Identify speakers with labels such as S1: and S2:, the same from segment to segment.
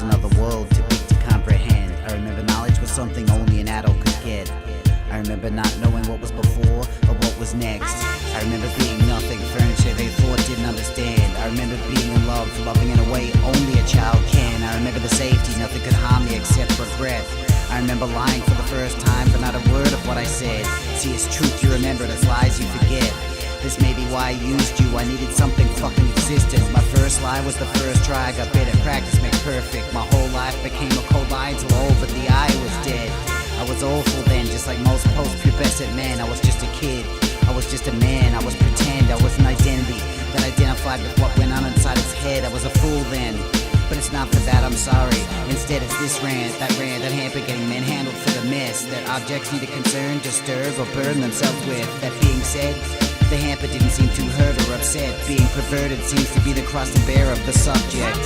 S1: another world too big to comprehend. I remember knowledge was something only an adult could get. I remember not knowing what was before or what was next. I remember being nothing, furniture they thought didn't understand. I remember being in love, loving in a way only a child can. I remember the safety, nothing could harm me except regret. I remember lying for the first time, but not a word of what I said. See, it's truth you remember, it's lies you forget. This may be why I used you, I needed something fucking existent. My first lie was the first try, I got better, practice makes perfect. My whole life became a cold lie until all but the eye was dead. I was awful then, just like most post-pubescent men. I was just a kid, I was just a man. I was pretend, I was an identity that identified with what went on inside his head. I was a fool then, but it's not for that, I'm sorry. Instead it's this rant, that hamper getting manhandled for the mess that objects need to concern, disturb, or burden themselves with. That being said, the hamper didn't seem too hurt or upset. Being perverted seems to be the cross to bear of the subject.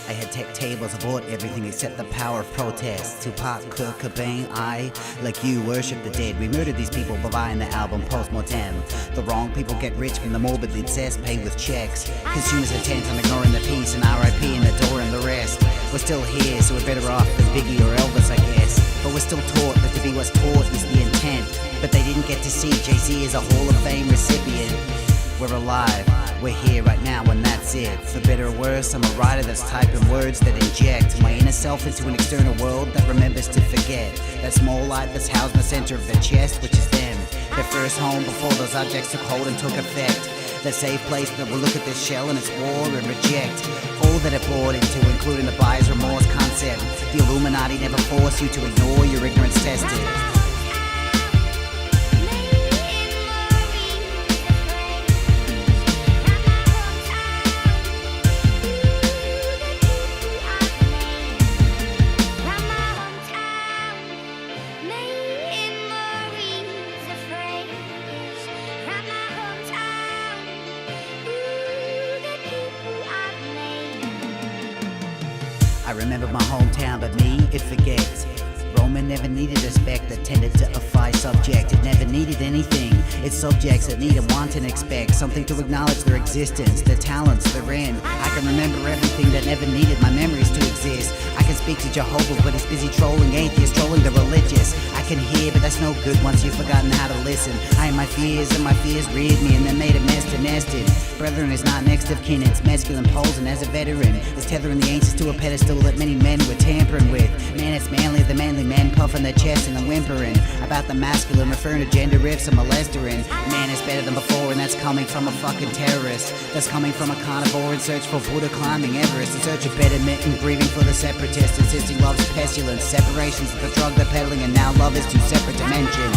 S1: I had tech tables, I bought everything except the power of protest. Tupac, Kurt Cobain, I, like you, worship the dead. We murdered these people by buying the album Post-Mortem. The wrong people get rich from the morbidly obsessed, pay with checks. Consumers intent on ignoring the peace and RIP and adoring the rest. We're still here, so we're better off than Biggie or Elvis, I guess. But we're still taught that to be what's taught is the intent. But they didn't get to see Jay-Z as a Hall of Fame recipient. We're alive, we're here right now and that's it. For better or worse, I'm a writer that's typing words that inject my inner self into an external world that remembers to forget. That small light that's housed in the center of their chest, which is them. Their first home before those objects took hold and took effect. That safe place that will look at this shell and its war and reject all that it bought into, including the buyer's remorse concept. The Illuminati never force you to ignore your ignorance tested. I remember my hometown, but me, it forgets. Roman never needed respect that tended to effy subject. It never needed anything. It's subjects that need and want and expect something to acknowledge their existence, their talents, their end. I can remember everything that never needed my memories to exist. I can speak to Jehovah, but he's busy trolling atheists, trolling the religious. I can hear, but that's no good once you've forgotten how to listen. I am my fears, and my fears reared me, and then made a mess to nest in. Brethren is not next of kin, it's masculine posing as a veteran. It's tethering the ancients to a pedestal that many men were tampering with. Man, it's manly, the manly men puffing their chest and whimpering about the masculine, referring to gender riffs and molestering. Man is better than before, and that's coming from a fucking terrorist. That's coming from a carnivore in search for Buddha climbing Everest, in search of betterment and grieving for the separatist, insisting love's pestilence. Separation's the drug they're peddling, and now love is two separate dimensions.